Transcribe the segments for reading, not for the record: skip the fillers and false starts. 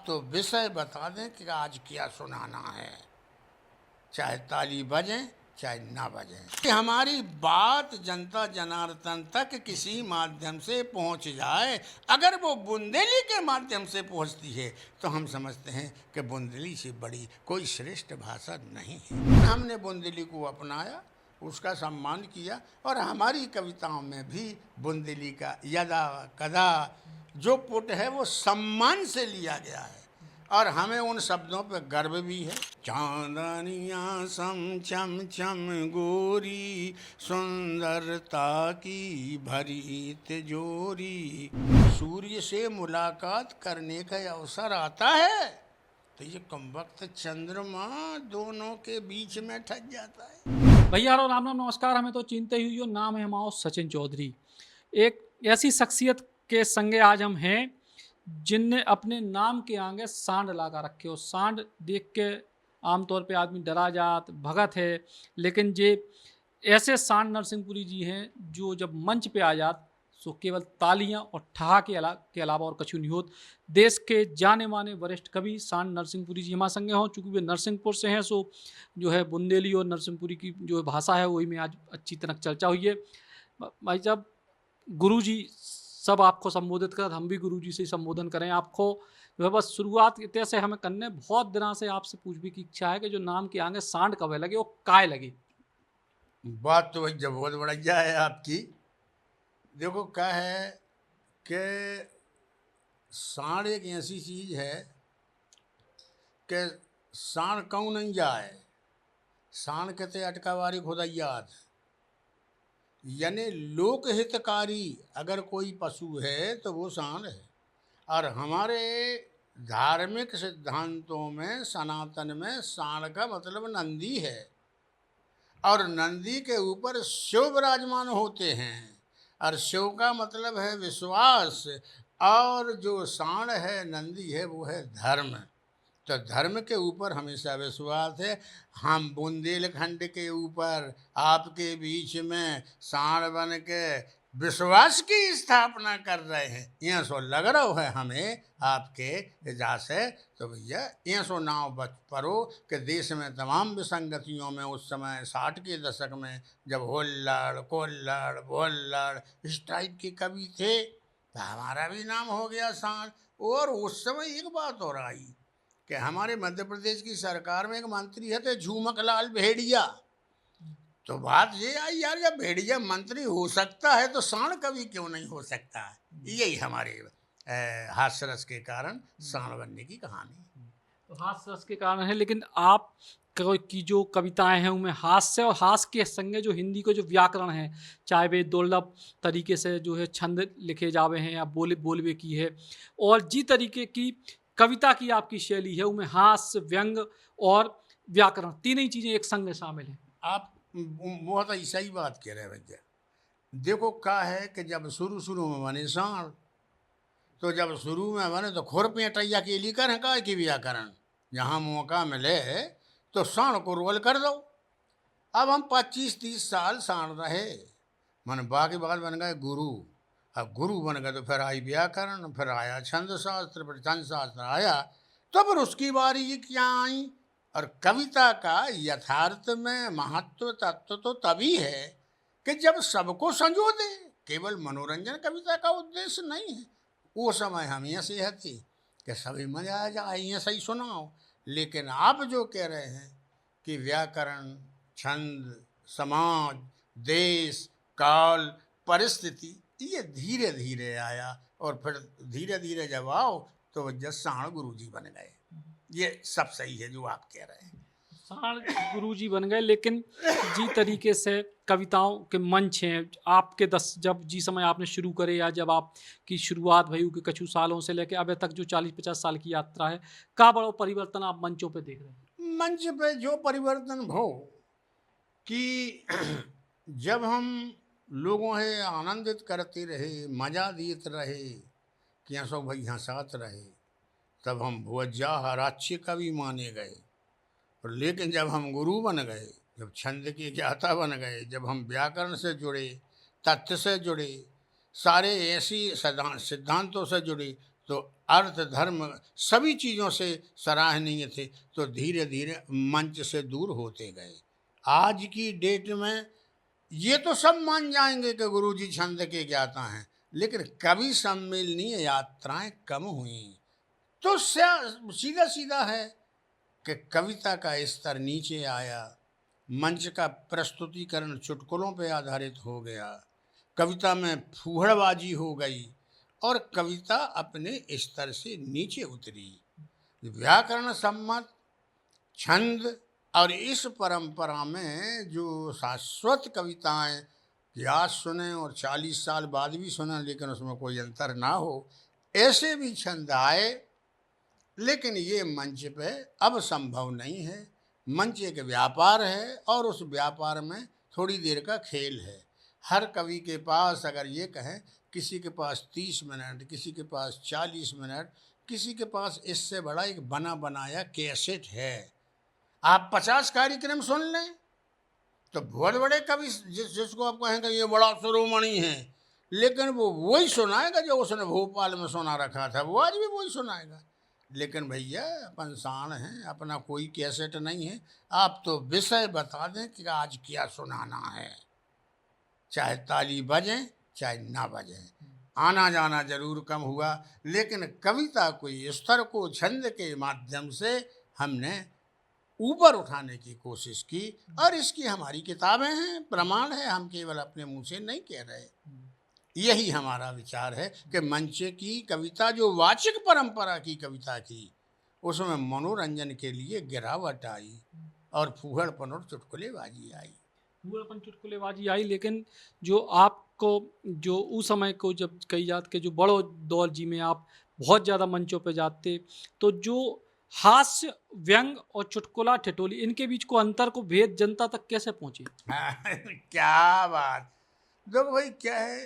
तो विषय बता दें कि आज क्या सुनाना है, चाहे ताली बजे चाहे ना बजे। कि हमारी बात जनता जनार्दन तक किसी माध्यम से पहुंच जाए, अगर वो बुंदेली के माध्यम से पहुंचती है तो हम समझते हैं कि बुंदेली से बड़ी कोई श्रेष्ठ भाषा नहीं है। हमने बुंदेली को अपनाया, उसका सम्मान किया और हमारी कविताओं में भी बुंदेली का यदा कदा जो पुट है वो सम्मान से लिया गया है और हमें उन शब्दों पर गर्व भी है। चांदनिया सम चम चम गोरी, सुंदरता की भरी तिजोरी। सूर्य से मुलाकात करने का अवसर आता है तो ये कमबख्त चंद्रमा दोनों के बीच में ठग जाता है। भैया और राम राम नमस्कार। हमें तो चिंता ही हुई हो। नाम है हमारा सचिन चौधरी। एक ऐसी शख्सियत के संगे आज हम हैं जिनने अपने नाम के आगे सांड लगा रखे हो। सांड देख के आमतौर पे आदमी डरा जात, भगत है, लेकिन जे ऐसे सांड नरसिंहपुरी जी हैं जो जब मंच पे आ जात सो केवल तालियां और ठहाके के अलावा और कछु नहीं होत। देश के जाने माने वरिष्ठ कवि सांड नरसिंहपुरी जी हमारे संगे हों। चूँकि वे नरसिंहपुर से हैं सो जो है बुंदेली और नरसिंहपुरी की जो भाषा है वही में आज अच्छी तरह चर्चा हुई है। भाई साहब, गुरु जी सब आपको संबोधित कर, हम भी गुरु जी से संबोधन करें आपको। जो है बस शुरुआत इतने से हमें करने बहुत दिनों से आपसे पूछने की इच्छा है कि जो नाम के आगे सांड कब लगे वो काय लगी। बात तो वही जब बहुत बढ़िया है आपकी। देखो क्या है कि सांड एक ऐसी चीज है कि सांड कौन नहीं जाए, सांड कहते अटकावारी खुदाइयात, यानी लोक हितकारी अगर कोई पशु है तो वो सांड है। और हमारे धार्मिक सिद्धांतों में सनातन में सांड का मतलब नंदी है और नंदी के ऊपर शिव विराजमान होते हैं और शिव का मतलब है विश्वास और जो सांड है नंदी है वो है धर्म। तो धर्म के ऊपर हमेशा विश्वास है। हम बुंदेलखंड के ऊपर आपके बीच में सांड बन के विश्वास की स्थापना कर रहे हैं, यहाँ सो लग रहा है हमें आपके एजाज से। तो भैया यहाँ सो नाव बच पड़ो कि देश में तमाम विसंगतियों में उस समय 60 के दशक में जब होल्लड़ कोल्लड़ बोल्लड़ इस टाइप के कवि थे तो हमारा भी नाम हो गया सांड। और उस समय एक बात हो रही कि हमारे मध्य प्रदेश की सरकार में एक मंत्री है तो झूमक लाल भेड़िया। तो बात ये आई यार, जब भेड़िया मंत्री हो सकता है तो सांड कवि क्यों नहीं हो सकता है। यही हमारे हास्य रस के कारण सांड बनने की कहानी। तो हास्य रस के कारण है, लेकिन आप की जो कविताएं हैं उनमें हास्य और हास्य के संगे जो हिंदी को जो व्याकरण है, चाहे वे दुर्लभ तरीके से जो है छंद लिखे जावे हैं या बोलवे की है, और जी तरीके की कविता की आपकी शैली है उनमें हास्य, व्यंग और व्याकरण तीन ही चीज़ें एक संग शामिल हैं। आप बहुत ही सही बात कह रहे हैं भैया। देखो क्या है कि जब शुरू में बने सांड तो जब शुरू में बने तो खुर पेटैया के लिए करें का कि व्याकरण जहाँ मौका मिले तो सांड को रोल कर दो। अब हम 25-30 साल सांड रहे, मन बाकी बात बन गए गुरु। अब गुरु बन गए तो फिर आई व्याकरण, फिर आया छंद शास्त्र, फिर छंद शास्त्र आया तो फिर उसकी बारी क्या आई। और कविता का यथार्थ में महत्व तत्व तो तभी है कि जब सबको संजो दे। केवल मनोरंजन कविता का उद्देश्य नहीं है। वो समय हम ऐसे है थी कि सभी मजा आ जाए ये सही सुनाओ, लेकिन आप जो कह रहे हैं कि व्याकरण, छंद, समाज, देश, काल, परिस्थिति ये धीरे धीरे आया और फिर धीरे धीरे जब आओ तो सांड गुरु जी बन गए। ये सब सही है जो आप कह रहे हैं, सांड गुरु जी बन गए। लेकिन जी तरीके से कविताओं के मंच हैं आपके जब जी समय आपने शुरू करे या जब आपकी शुरुआत भई के कछु सालों से लेके अब तक जो 40-50 साल की यात्रा है, का बड़ा परिवर्तन आप मंचों पे देख रहे हैं। मंच पे जो परिवर्तन हो कि जब हम लोगों है आनंदित करते रहे, मजा देते रहे कि यहाँ सब भाई यहाँ साथ रहे, तब हम भुवज्जा हराच्य कवि माने गए। और लेकिन जब हम गुरु बन गए, जब छंद के ज्ञाता बन गए, जब हम व्याकरण से जुड़े, तथ्य से जुड़े, सारे ऐसी सिद्धांतों से जुड़े, तो अर्थ धर्म सभी चीज़ों से सराहनीय थे, तो धीरे धीरे मंच से दूर होते गए। आज की डेट में ये तो सब मान जाएंगे कि गुरुजी छंद के ज्ञाता हैं, लेकिन कवि सम्मेलनीय यात्राएं कम हुई। तो सीधा सीधा है कि कविता का स्तर नीचे आया, मंच का प्रस्तुतिकरण चुटकुलों पर आधारित हो गया, कविता में फूहड़बाजी हो गई और कविता अपने स्तर से नीचे उतरी। व्याकरण सम्मत छंद और इस परंपरा में जो शाश्वत कविताएं कि आज सुने और 40 साल बाद भी सुने लेकिन उसमें कोई अंतर ना हो, ऐसे भी छंद आए, लेकिन ये मंच पे अब संभव नहीं है। मंच एक व्यापार है और उस व्यापार में थोड़ी देर का खेल है। हर कवि के पास अगर ये कहें, किसी के पास 30 मिनट, किसी के पास 40 मिनट, किसी के पास इससे बड़ा एक बना बनाया कैसेट है। आप 50 कार्यक्रम सुन लें तो बहुत बड़े कवि जिसको आप कहेंगे ये बड़ा शिरोमणि है, लेकिन वो वही सुनाएगा जो उसने भोपाल में सुना रखा था, वो आज भी वही सुनाएगा। लेकिन भैया अपन शान है, अपना कोई कैसेट नहीं है, आप तो विषय बता दें कि आज क्या सुनाना है, चाहे ताली बजें चाहे ना बजें। आना जाना जरूर कम हुआ, लेकिन कविता कोई स्तर को छंद के माध्यम से हमने ऊपर उठाने की कोशिश की, और इसकी हमारी किताबें हैं, प्रमाण है, हम केवल अपने मुंह से नहीं कह रहे। यही हमारा विचार है कि मंच की कविता जो वाचिक परंपरा की कविता थी, उसमें मनोरंजन के लिए गिरावट आई और फूहड़पन और चुटकुलेबाजी आई। फूहड़पन चुटकुलेबाजी आई, लेकिन जो आपको जो उस समय को जब कही जात के जो बड़ो दौर जी में आप बहुत ज़्यादा मंचों पे जाते, तो जो हास्य व्यंग और चुटकुला ठिठोली इनके बीच को अंतर को भेद जनता तक कैसे पहुंचे? क्या बात। देखो भाई, क्या है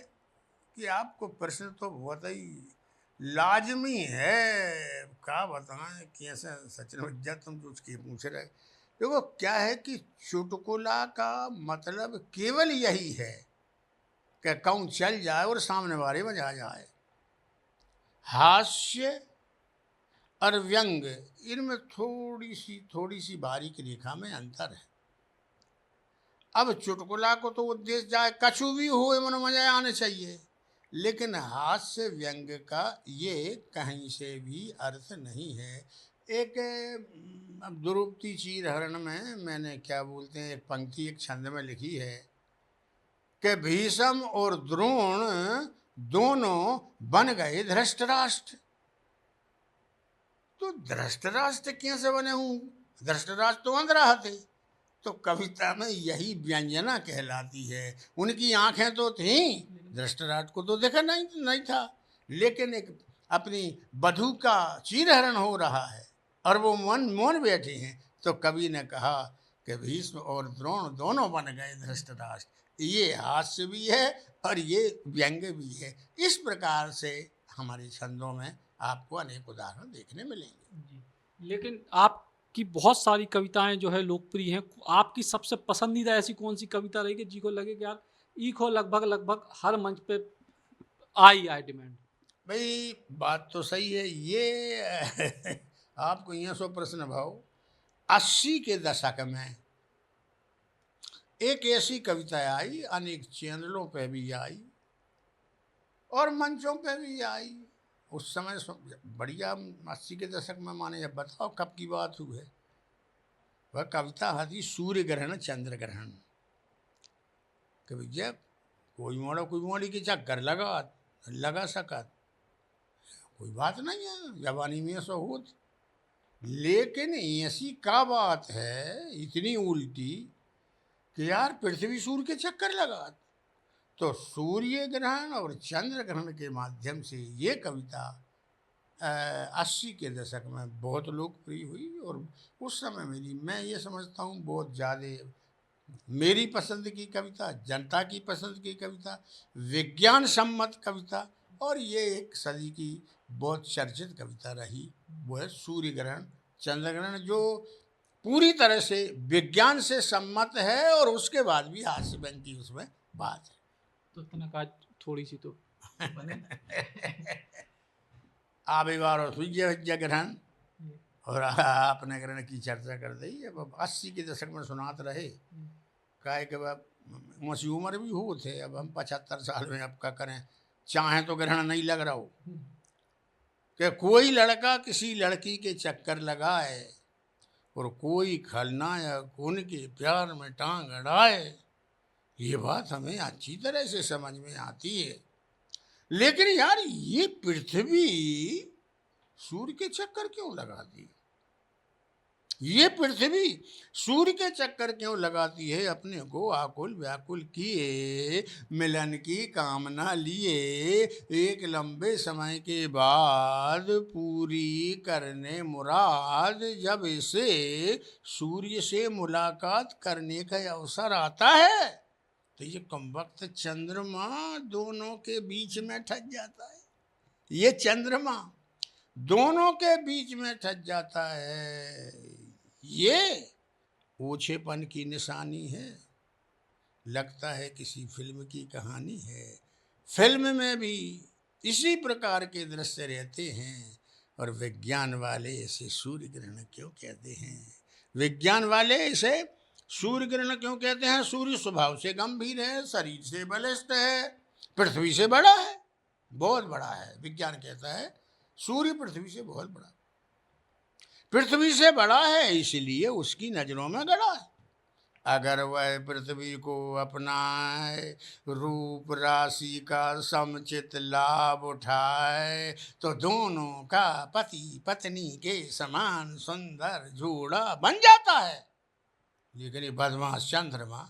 कि आपको प्रश्न तो बहुत ही लाजमी है, क्या बताएं कैसे सचिन भैया तुम जो उसकी पूछ रहे। देखो क्या है कि चुटकुला का मतलब केवल यही है कि कौन चल जाए और सामने वाले में जा जाए। हास्य और व्यंग, इनमें थोड़ी सी बारीक रेखा में अंतर है। अब चुटकुला को तो उद्देश्य जाए कछु भी हो मन मजा आने चाहिए, लेकिन हास्य व्यंग का ये कहीं से भी अर्थ नहीं है। एक अब द्रुपदी चीरहरण में मैंने क्या बोलते हैं एक पंक्ति एक छंद में लिखी है कि भीष्म और द्रोण दोनों बन गए धृतराष्ट्र। तो धृतराष्ट्र कैसे बने हूँ? धृतराष्ट्र तो अंधरा थे। तो कविता में यही व्यंजना कहलाती है। उनकी आंखें तो थीं, धृतराष्ट्र को तो देखा नहीं था, लेकिन एक अपनी बधू का चीरहरण हो रहा है और वो मौन बैठे हैं, तो कवि ने कहा कि भीष्म और द्रोण दोनों बन गए धृतराष्ट्र। ये हास्य भी है और ये व्यंग भी है। इस प्रकार से हमारे छंदों में आपको अनेक उदाहरण देखने मिलेंगे। लेकिन आपकी बहुत सारी कविताएं जो है लोकप्रिय हैं, आपकी सबसे पसंदीदा ऐसी कौन सी कविता रही कि जी को लगे कि यार ईखो लगभग हर मंच पे आई डिमांड? भाई बात तो सही है ये आपको यहाँ सो प्रश्न भाव 80 के दशक में एक ऐसी कविता आई, अनेक चैनलों पे भी आई और मंचों पे भी आई। उस समय बढ़िया 80 के दशक में माने, जब बताओ कब की बात हुई है। वह कविता थी सूर्य ग्रहण चंद्र ग्रहण। कि भैया कोई मोड़ी की चक्कर लगा सकत, कोई बात नहीं है, जवानी में ऐसा होत। लेकिन ऐसी का बात है इतनी उल्टी कि यार पृथ्वी सूर्य के चक्कर लगा। तो सूर्य ग्रहण और चंद्र ग्रहण के माध्यम से ये कविता 80 के दशक में बहुत लोकप्रिय हुई और उस समय मैं ये समझता हूँ बहुत ज़्यादा मेरी पसंद की कविता, जनता की पसंद की कविता, विज्ञान सम्मत कविता, और ये एक सदी की बहुत चर्चित कविता रही। वो है सूर्य ग्रहण चंद्र ग्रहण, जो पूरी तरह से विज्ञान से सम्मत है और उसके बाद भी हास्य व्यंग की उसमें बात है। तो तनका थोड़ी सी तो बने। आवे बार और सूर्य ग्रहण और अपने ग्रहण की चर्चा कर दी। अब 80 के दशक में सुनात रहे काहे के अब मसी उम्र भी हो थे, अब हम 75 साल में अब क्या करें, चाहे तो ग्रहण नहीं लग रहा हो कि कोई लड़का किसी लड़की के चक्कर लगाए और कोई खलनायक उनके प्यार में टांग अड़ाए, ये बात हमें अच्छी तरह से समझ में आती है। लेकिन यार ये पृथ्वी सूर्य के चक्कर क्यों लगाती, ये पृथ्वी सूर्य के चक्कर क्यों लगाती है? अपने को आकुल व्याकुल किए मिलन की कामना लिए एक लंबे समय के बाद पूरी करने मुराद जब इसे सूर्य से मुलाकात करने का अवसर आता है तो ये कमबख्त चंद्रमा दोनों के बीच में ठग जाता है। ये चंद्रमा दोनों के बीच में ठग जाता है। ये ओछेपन की निशानी है, लगता है किसी फिल्म की कहानी है। फिल्म में भी इसी प्रकार के दृश्य रहते हैं और विज्ञान वाले इसे सूर्य ग्रहण क्यों कहते हैं? विज्ञान वाले इसे सूर्य ग्रहण क्यों कहते हैं? सूर्य स्वभाव से गंभीर है, शरीर से बलिष्ठ है, पृथ्वी से बड़ा है, बहुत बड़ा है। विज्ञान कहता है सूर्य पृथ्वी से बहुत बड़ा, पृथ्वी से बड़ा है इसलिए उसकी नजरों में गड़ा है। अगर वह पृथ्वी को अपनाए, रूप राशि का समुचित लाभ उठाए तो दोनों का पति पत्नी के समान सुंदर जोड़ा बन जाता है। लेकिन ये बदमाश चंद्रमा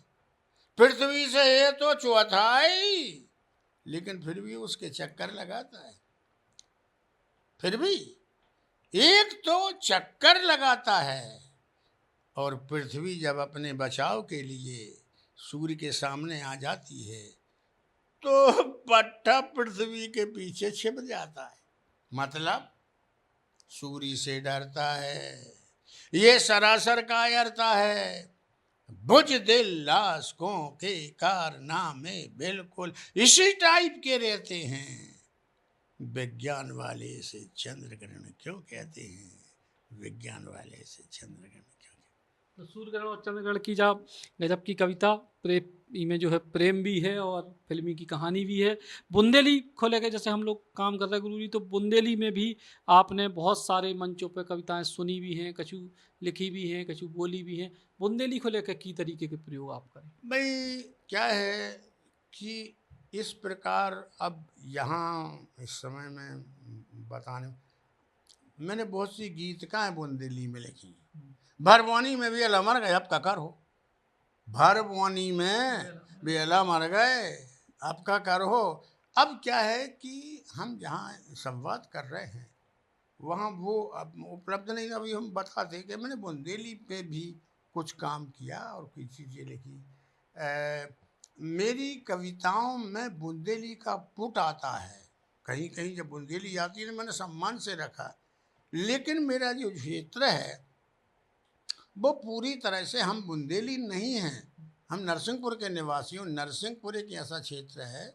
पृथ्वी से है तो चौथाई, लेकिन फिर भी उसके चक्कर लगाता है। फिर भी एक तो चक्कर लगाता है और पृथ्वी जब अपने बचाव के लिए सूर्य के सामने आ जाती है तो पट्टा पृथ्वी के पीछे छिप जाता है। मतलब सूर्य से डरता है। ये सरासर कायरता है। बुझ दिल लाशकों के कारनामे बिल्कुल इसी टाइप के रहते हैं। विज्ञान वाले इसे चंद्र ग्रहण क्यों कहते हैं? विज्ञान वाले इसे चंद्र ग्रहण क्यों कहते हैं? तो सूर्य ग्रहण और चंद्र ग्रहण की जब गजब की कविता में जो है प्रेम भी है और फिल्मी की कहानी भी है। बुंदेली को लेकर जैसे हम लोग काम कर रहे हैं गुरु जी, तो बुंदेली में भी आपने बहुत सारे मंचों पर कविताएं सुनी भी हैं, कछु लिखी भी हैं, कछु बोली भी हैं। बुंदेली को लेकर की तरीके के प्रयोग आप करें? भाई क्या है कि इस प्रकार अब यहाँ इस समय में बताने मैंने बहुत सी गीतकाएं बुंदेली में लिखी। भरवानी में भी अला मर गए अब का कर हो, भरवानी में भी अला मर गए अब का कर हो। अब क्या है कि हम जहाँ संवाद कर रहे हैं वहाँ वो अब उपलब्ध नहीं। अभी हम बताते कि मैंने बुंदेली पे भी कुछ काम किया और कुछ चीज़ें लिखी। मेरी कविताओं में बुंदेली का पुट आता है। कहीं कहीं जब बुंदेली आती है तो मैंने सम्मान से रखा, लेकिन मेरा जो क्षेत्र है वो पूरी तरह से हम बुंदेली नहीं हैं। हम नरसिंहपुर के निवासी हूँ। नरसिंहपुर एक ऐसा क्षेत्र है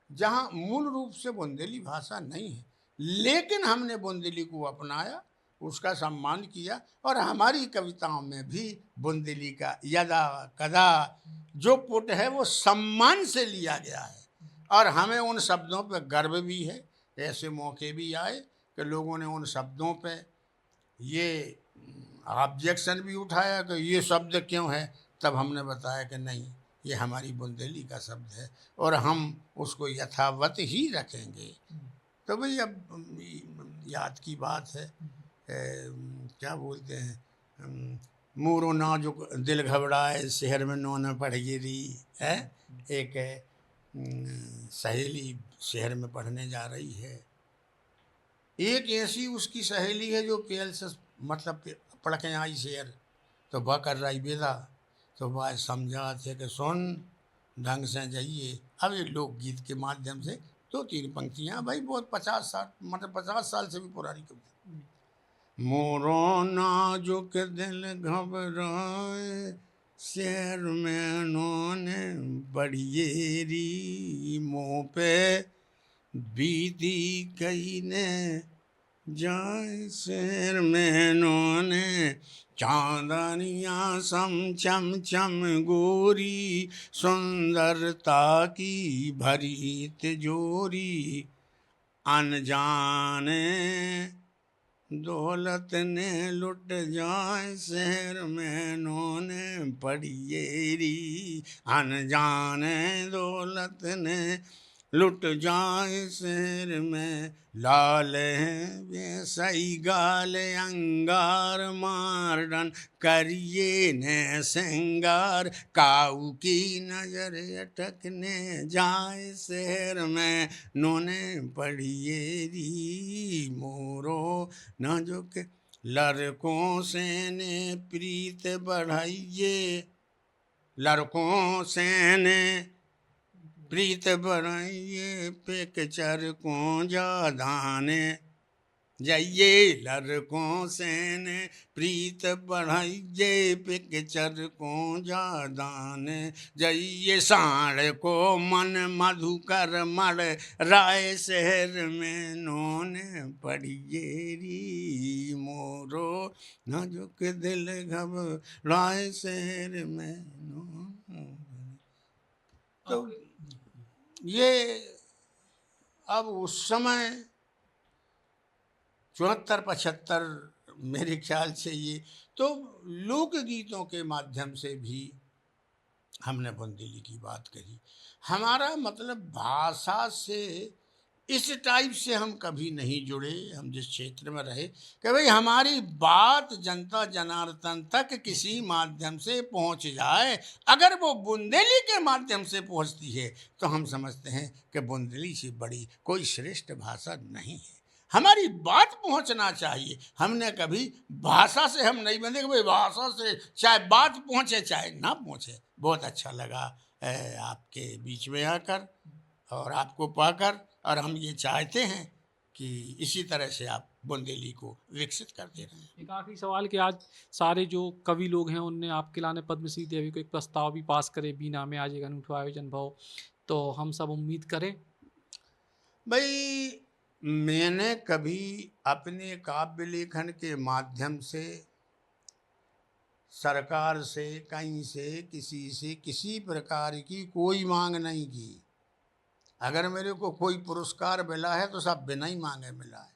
जहाँ मूल रूप से बुंदेली भाषा नहीं है, लेकिन हमने बुंदेली को अपनाया, उसका सम्मान किया और हमारी कविताओं में भी बुंदेली का यदा कदा जो पुट है वो सम्मान से लिया गया है और हमें उन शब्दों पर गर्व भी है। ऐसे मौके भी आए कि लोगों ने उन शब्दों पे ये ऑब्जेक्शन भी उठाया कि ये शब्द क्यों है, तब हमने बताया कि नहीं, ये हमारी बुंदेली का शब्द है और हम उसको यथावत ही रखेंगे। तो भाई अब याद की बात है, क्या बोलते हैं, मोरो ना जो दिल घबराए शहर में नौ न पढ़ गिरी है। एक सहेली शहर में पढ़ने जा रही है, एक ऐसी उसकी सहेली है जो पेल से मतलब पढ़ के आई शहर, तो वह कर रही बेदा, तो वह समझा थे कि सुन ढंग से जाइए। अब ये लोकगीत के माध्यम से 2-3 पंक्तियाँ, भाई बहुत 50 साल से भी पुरानी कविता। मोरो नाजुक दिल घबराए शहर में उन्होंने बड़िएरी, मुँह पे बीती कई ने जाए शहर में नोने चांदनिया सम चम चम गोरी, सुंदरता की भरी तिजोरी, अनजाने दौलत ने लुट जाए शहर में नोने पड़िएरी, अनजाने दौलत ने लुट जाए शहर में, लाल है वे सही गाल अंगार, मारडन करिए ने सिंगार, काऊ की नजर अटकने जाए शहर में नोने पड़िएरी, मोरो न झुके लड़कों से ने प्रीत बढ़ाइए, लड़कों से ने प्रीत बढ़ाइए, पिक्चर को जादाने जाइए, लड़कों से ने प्रीत बढ़ाइए, पिक्चर को जादाने जाइए, साढ़ को मन मधुकर मड़ राय शहर में नोने पड़िएरी, मोरो न झुक दिल घबराए शहर में नोने। तो ये अब उस समय 74-75 मेरे ख्याल से ये तो लोकगीतों के माध्यम से भी हमने बुंदेली की बात कही। हमारा मतलब भाषा से इस टाइप से हम कभी नहीं जुड़े, हम जिस क्षेत्र में रहे कि भाई हमारी बात जनता जनार्दन तक किसी माध्यम से पहुंच जाए। अगर वो बुंदेली के माध्यम से पहुंचती है तो हम समझते हैं कि बुंदेली से बड़ी कोई श्रेष्ठ भाषा नहीं है। हमारी बात पहुंचना चाहिए। हमने कभी भाषा से हम नहीं बंधे कि भाई भाषा से चाहे बात पहुंचे चाहे ना पहुंचे। बहुत अच्छा लगा आपके बीच में आकर और आपको पाकर, और हम ये चाहते हैं कि इसी तरह से आप बुंदेली को विकसित करते रहें। एक आखिरी सवाल कि आज सारे जो कवि लोग हैं उनने आपके लाने पद्मश्री देवी को एक प्रस्ताव भी पास करे बीना में, आज एक अनूठा आयोजन भाव, तो हम सब उम्मीद करें। भाई मैंने कभी अपने काव्य लेखन के माध्यम से सरकार से, कहीं से, किसी से किसी प्रकार की कोई मांग नहीं की। अगर मेरे को कोई पुरस्कार मिला है तो सब बिना ही मांगे मिला है।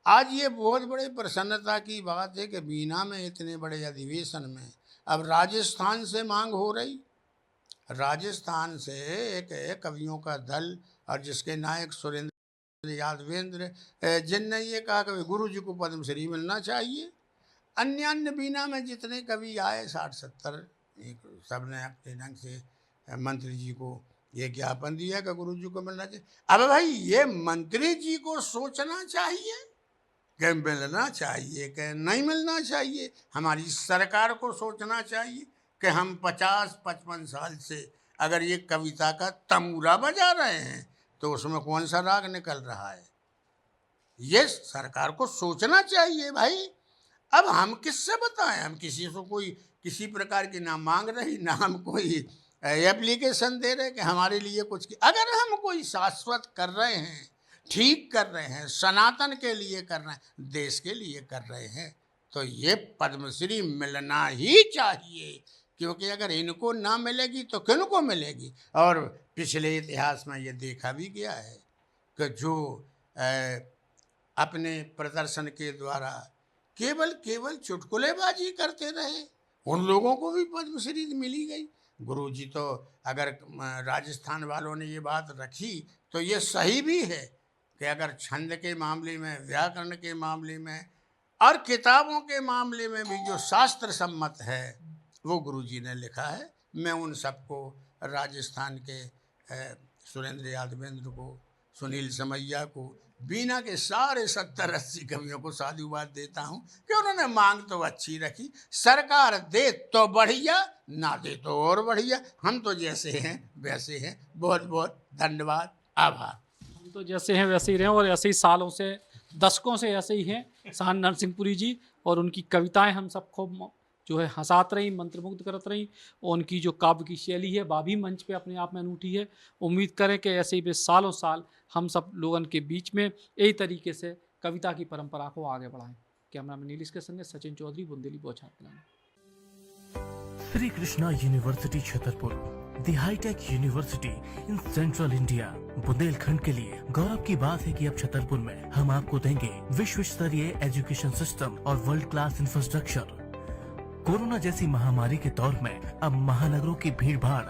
आज ये बहुत बड़े प्रसन्नता की बात है कि बीना में इतने बड़े अधिवेशन में अब राजस्थान से मांग हो रही। राजस्थान से एक कवियों का दल और जिसके नायक सुरेंद्र यादवेंद्र, जिनने ये कहा कि गुरु जी को पद्मश्री मिलना चाहिए। अन्य बीना में जितने कवि आए 60-70, एक सबने अपने ढंग से मंत्री जी को ये ज्ञापन दिया कि गुरु जी को मिलना चाहिए। अब भाई ये मंत्री जी को सोचना चाहिए कि मिलना चाहिए कि नहीं मिलना चाहिए। हमारी सरकार को सोचना चाहिए कि हम 50-55 साल से अगर ये कविता का तमूरा बजा रहे हैं तो उसमें कौन सा राग निकल रहा है। ये सरकार को सोचना चाहिए भाई। अब हम किससे बताएं, हम किसी से कोई किसी प्रकार की ना मांग रही, ना हम कोई एप्लीकेशन दे रहे कि हमारे लिए कुछ अगर हम कोई शाश्वत कर रहे हैं, ठीक कर रहे हैं, सनातन के लिए कर रहे हैं, देश के लिए कर रहे हैं, तो ये पद्मश्री मिलना ही चाहिए। क्योंकि अगर इनको ना मिलेगी तो किनको मिलेगी। और पिछले इतिहास में ये देखा भी गया है कि जो अपने प्रदर्शन के द्वारा केवल चुटकुलेबाजी करते रहे उन लोगों को भी पद्मश्री मिली गई। गुरुजी तो अगर राजस्थान वालों ने ये बात रखी तो ये सही भी है कि अगर छंद के मामले में, व्याकरण के मामले में और किताबों के मामले में भी जो शास्त्र सम्मत है वो गुरुजी ने लिखा है। मैं उन सबको, राजस्थान के सुरेंद्र यादवेंद्र को, सुनील समैया को, बीना के सारे 70-80 कवियों को साधुवाद देता हूँ कि उन्होंने मांग तो अच्छी रखी। सरकार दे तो बढ़िया, ना दे तो और बढ़िया। हम तो जैसे हैं वैसे हैं। बहुत बहुत धन्यवाद, आभार। हम तो जैसे हैं वैसे ही रहे और ऐसे ही सालों से, दशकों से ऐसे ही हैं शान नरसिंहपुरी जी। और उनकी कविताएं हम सबको जो है हंसात रही, मंत्रमुग्ध करत रही। और उनकी जो काव्य की शैली है वह भी मंच पे अपने आप में अनूठी है। उम्मीद करें कि ऐसे ही वे सालों साल हम सब लोगों के बीच में यही तरीके से कविता की परंपरा को आगे बढ़ाएं। कैमरामैन नीलिश के संग सचिन चौधरी, बुंदेली बौछार। Shri Krishna University Chhatarpur, the high tech university in central India. Bundelkhand के लिए गौरव की बात है कि अब छतरपुर में हम आपको देंगे विश्व स्तरीय एजुकेशन सिस्टम और वर्ल्ड क्लास इंफ्रास्ट्रक्चर। कोरोना जैसी महामारी के दौर में अब महानगरों की भीड़ भाड़,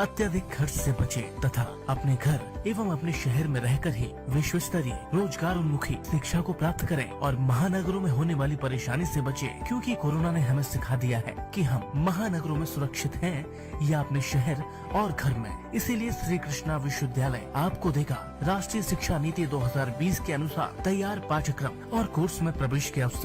अत्यधिक खर्च से बचे तथा अपने घर एवं अपने शहर में रहकर ही विश्व स्तरीय रोजगार उन्मुखी शिक्षा को प्राप्त करें और महानगरों में होने वाली परेशानी से बचे, क्योंकि कोरोना ने हमें सिखा दिया है कि हम महानगरों में सुरक्षित हैं या अपने शहर और घर में। इसीलिए श्री कृष्णा विश्वविद्यालय आपको देगा राष्ट्रीय शिक्षा नीति 2020 के अनुसार तैयार पाठ्यक्रम और कोर्स में प्रवेश के अवसर,